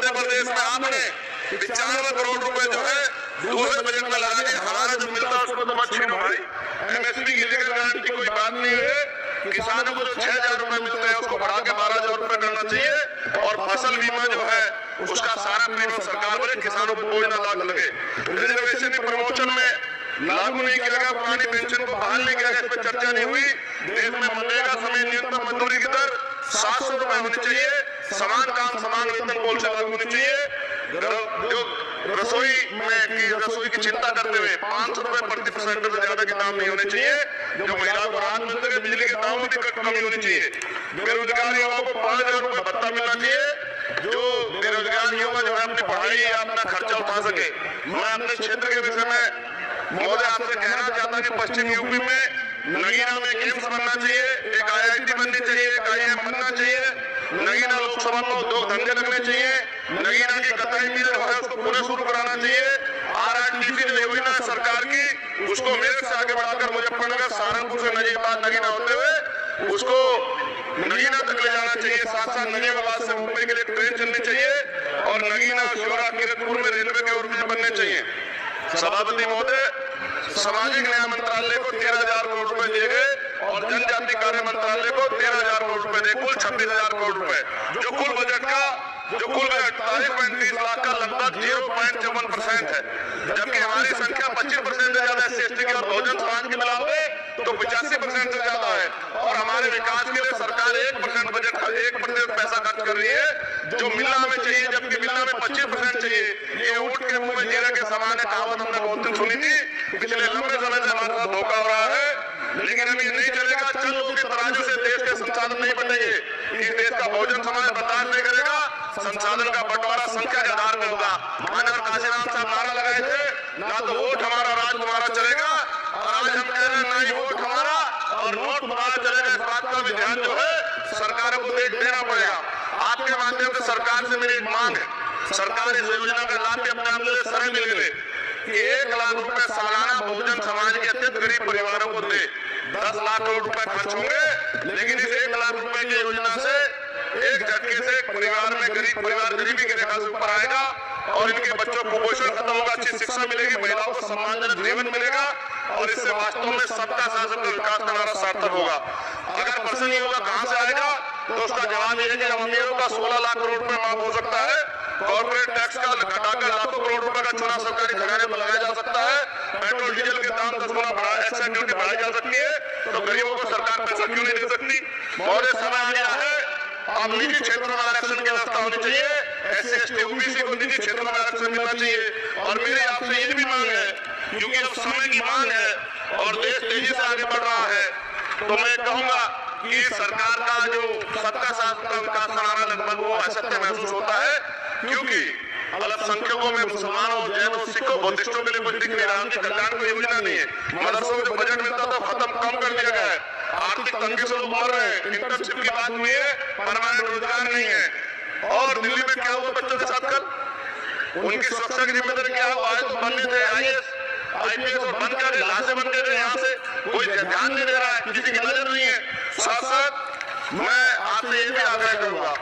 मध्य प्रदेश में आपने 95 करोड़ रुपए जो है दूसरे बजट में लगा दिए। हमारा जो मिलता है उसको तो मत छीनो भाई। एमएसपी की लीगल गारंटी कोई बात नहीं है। किसानों को जो 6,000 रुपए मिलते हैं उसको बढ़ा के 12,000 रुपए करना चाहिए और फसल बीमा जो है उसका सारा प्रीमियम सरकार भरे, किसानों को कोई ना लाभ लगे। रिजर्वेशन प्रमोशन में लागू नहीं किया गया, पुरानी पेंशन को बहाल नहीं किया गया, इस पर चर्चा नहीं हुई। देश में मनरेगा समय न्यूनतम मजदूरी की दर 700 रुपए होनी चाहिए। समान काम समान वेतन पॉलिसी लागू होनी चाहिए। जो रसोई की चिंता करते हुए 500 रुपए प्रति सिलेंडर से ज्यादा के दाम नहीं होने चाहिए। जो महिलाओं को राहत मिलते हुए बिजली के दाम में भी कमी होनी चाहिए। बेरोजगार युवाओं को 5,000 रुपए भत्ता मिलना चाहिए। जो बेरोजगार युवा जो है अपनी पढ़ाई या अपना खर्चा उठा सके। मैं अपने क्षेत्र के विषय में महोदय आपसे कहना चाहता हूँ कि पश्चिम यूपी में नगीना में एम्स बनना चाहिए, एक IIT बननी चाहिए, एक IIM बनना चाहिए। नगीना लोकसभा में उद्योग धंधे लगने चाहिए। नगीना की कटाई मिल जो है उसको पुनः शुरू कराना चाहिए। RRTC योजना सरकार की उसको मेरठ से आगे बढ़ाकर मुजफ्फरनगर, सहारनपुर से नजीबाबाद नगीना होते हुए उसको नगीना तक ले जाना चाहिए। साथ साथ नजीबाबाद से मुंबई के लिए ट्रेन चलनी चाहिए और नगीना शिवरा किरतपुर में रेलवे के ओवरब्रिज बनने चाहिए। सभापति महोदय, सामाजिक न्याय मंत्रालय को 13,000 करोड़ रुपए दिए गए और जनजाति कार्य मंत्रालय को 13,000 करोड़ रुपए दिए, कुल 26,000 करोड़ रुपए। जो कुल बजट का 38.30 लाख का लगभग 0.54% है। जबकि हमारी संख्या 25% से ज्यादा SC/ST की और बहुजन समाज की मिला हुए तो 85% से ज्यादा है। और हमारे विकास के लिए सरकार 1% बजट 1% पैसा खर्च कर रही है जो मिलना हमें चाहिए, जबकि मिलना में 25% चाहिए। ये ऊँट के मुंह में जीरे के समान है, कहावत हमने बहुत दिन सुनी थी। पिछले लंबे समय से हमारे साथ धोखा हो रहा है, लेकिन अभी नहीं चलेगा। चल लोगों की तराजू से देश के संसाधन नहीं बटेंगे। इस देश का बहुजन समाज बर्दाश्त नहीं करेगा। संसाधन का बंटवारा संख्या के आधार में होगा। मानव काशीराम साहब नारा लगाए थे, ना तो वोट हमारा राज तुम्हारा चलेगा। और आज हम कह रहे हैं ना ही वोट हमारा और नोट तुम्हारा चलेगा। इस बात का भी ध्यान जो है सरकारों को देना पड़ेगा। आपके माध्यम से सरकार से मेरी एक मांग है, सरकार इस योजना का लाभ भी अपने आप स्वयं ले ले कि 1 लाख रुपए सालाना बहुजन समाज के अत्यंत गरीब परिवारों को दे। 10 लाख करोड़ रुपए खर्च होंगे, लेकिन इस 1 लाख रुपए की योजना से एक झटके से परिवार में गरीबी की रेखा से ऊपर आएगा और इनके बच्चों को कुपोषण खत्म होगा, अच्छी शिक्षा मिलेगी, महिलाओं को सम्मानजनक जीवन मिलेगा और इससे वास्तव में सबका साथ सबका विकास का नारा सार्थक होगा। अगर प्रश्न ये होगा कहां से आएगा, तो उसका जवाब ये है कि अमीरों का 16 लाख करोड़ रुपए माफ हो सकता है। कॉर्पोरेट टैक्स का घटाकर लाखों करोड़ रुपए का चुनाव सरकारी खजाने में लगाया जा सकता है। पेट्रोल डीजल के दाम 10 गुना एक्साइज ड्यूटी बढ़ाई जा सकती है। तो गरीबों को सरकार पैसा क्यों नहीं दे सकती? महोदय, समय आ गया है, अब निजी क्षेत्रों में आरक्षण की व्यवस्था होनी चाहिए। SC/ST OBC को निजी क्षेत्रों में आरक्षण मिलना चाहिए। और मेरी आपसे ये भी मांग है, क्योंकि अब समय की मांग है और देश तेजी से आगे बढ़ रहा है, तो मैं कहूंगा कि सरकार का जो सबका साथ का विकास का नारा लगभग वो असत्य महसूस होता है, क्योंकि अल्पसंख्यकों में मुसलमानों, जैनों, सिखों, बुद्धिस्टों के लिए कुछ दिख नहीं रहा। उनकी कल्याण की योजना नहीं है। मदरसों में बजट मिलता तो खत्म कम कर दिया गया है। आर्थिक तंगी से लोग मर रहे हैं। इंटर्नशिप की बात हुई है, परमानेंट रोजगार नहीं है। और दिल्ली में क्या हुआ बच्चों के साथ कल? उनकी सुरक्षा की जिम्मेदारी क्या हुआ? आज तो बनने थे IAS IPS और बनकर लाशें बन गए यहाँ से, कोई ध्यान नहीं दे रहा है, किसी की नजर नहीं है। साथ साथ मैं आपसे ये भी आग्रह करूंगा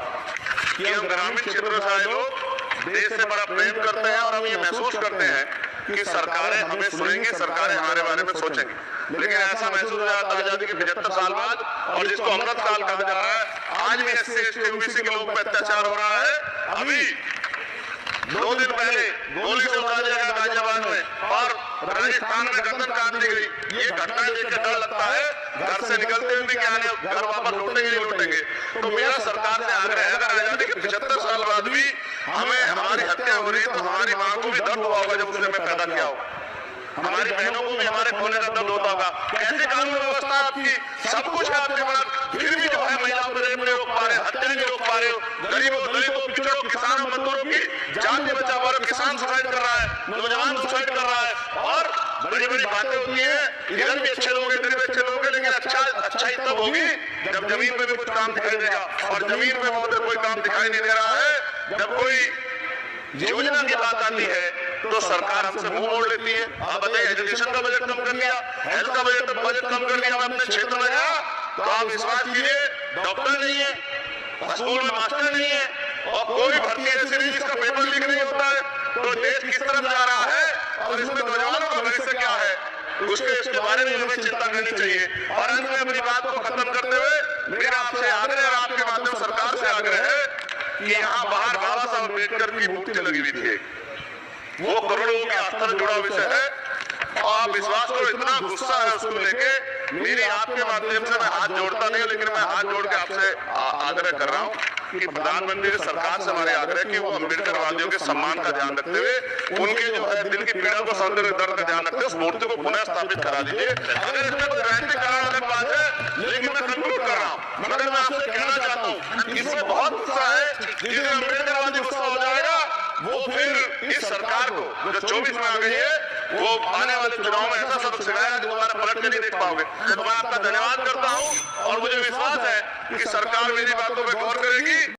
कि हम ग्रामीण क्षेत्रों से आए लोग देश से बड़ा प्रेम करते हैं और हम ये महसूस करते हैं कि सरकारें हमें सुनेंगी, सरकारें हमारे बारे में सोचेंगी। लेकिन ऐसा महसूस हो जाता है आजादी के 75 साल बाद, और जिसको अमृत काल कहा जा रहा है, आज भी SC/ST OBC के लोगों पर अत्याचार हो रहा है। अभी 2 दिन पहले गोली से उड़ा दिया गया गाजियाबाद में और राजस्थान में गर्दन काट दी गई। ये घटना देख कर डर लगता है, घर से निकलते हुए भी क्या घर वापस लौटेंगे नहीं लौटेंगे। तो मेरा सरकार से आग्रह है, अगर आजादी के 75 साल बाद भी हमें हमारी हत्या हो रही है तो हमारी मां को भी दर्द हुआ होगा जब उसने हमें पैदा किया हो। हमारी बहनों को भी हमारे खोने का दर्द होता होगा। कैसे कानून व्यवस्था आपकी, सब कुछ है आपके पास, फिर भी जो है महिलाओं को रेप नहीं रोक पा रहे, हत्या नहीं रोक पा रहे हो। गरीबों, दलितों, पिछड़ों, किसानों, मजदूरों की जान नहीं बचा पा रहे हो। किसान सुसाइड कर रहा है, नौजवान सुसाइड कर रहा है और बड़ी बड़ी बातें होती हैं। इधर भी अच्छे लोग, इधर भी अच्छे लोग, लेकिन अच्छाई तब होगी जब जमीन पे भी कुछ काम दिखाई देगा। और जमीन पे महोदय कोई काम दिखाई नहीं दे रहा है। जब कोई योजना की बात आती है तो सरकार हमसे मुंह मोड़ लेती है। आप बताइए, एजुकेशन का बजट कम कर दिया, हेल्थ का बजट कम कर दिया। मैं अपने क्षेत्र में गया तो आप विश्वास कीजिए, डॉक्टर नहीं है, स्कूल में मास्टर नहीं है, और कोई भर्ती ऐसी नहीं जिसका पेपर लीक नहीं होता है। तो देश किस तरफ जा रहा है और इसमें नौजवानों का भविष्य क्या है, उसके बारे में हमें चिंता करनी चाहिए। और अंत में अपनी बात को खत्म करते हुए मेरा आपसे आग्रह और आपके माध्यम सरकार से आग्रह है कि यहाँ बाहर बाबा साहब अम्बेडकर की मूर्ति लगी हुई थी, वो करोड़ों की आस्था से जुड़ा विषय है। और आप विश्वास करो, इतना गुस्सा है उसको लेके, मेरी आपके माध्यम से मैं हाथ जोड़ता नहीं, लेकिन मैं हाथ जोड़ के आपसे आग्रह कर रहा हूँ कि प्रधानमंत्री सरकार से हमारे आग्रह कि वो अम्बेडकर वादियों के सम्मान का ध्यान रखते हुए उनके जो है दिल की पीड़ा को समझते हुए दर्द का ध्यान रखते हुए उस मूर्ति को पुनः स्थापित करा दीजिए। अगर इसमें कोई राजनीतिक कारण अलग बात है, लेकिन मैं कंक्लूड कर रहा हूँ, मगर मैं आपसे कहना चाहता हूँ इसमें बहुत गुस्सा है। जिस दिन अम्बेडकर वादी गुस्सा हो जाएगा वो फिर इस सरकार को जो 24 में आ गई है वो आने वाले चुनाव में ऐसा सबक सिखाएगा कि दोबारा पलट के नहीं देख पाओगे। तो मैं आपका धन्यवाद करता हूँ और मुझे विश्वास है कि सरकार मेरी बातों पर गौर करेगी।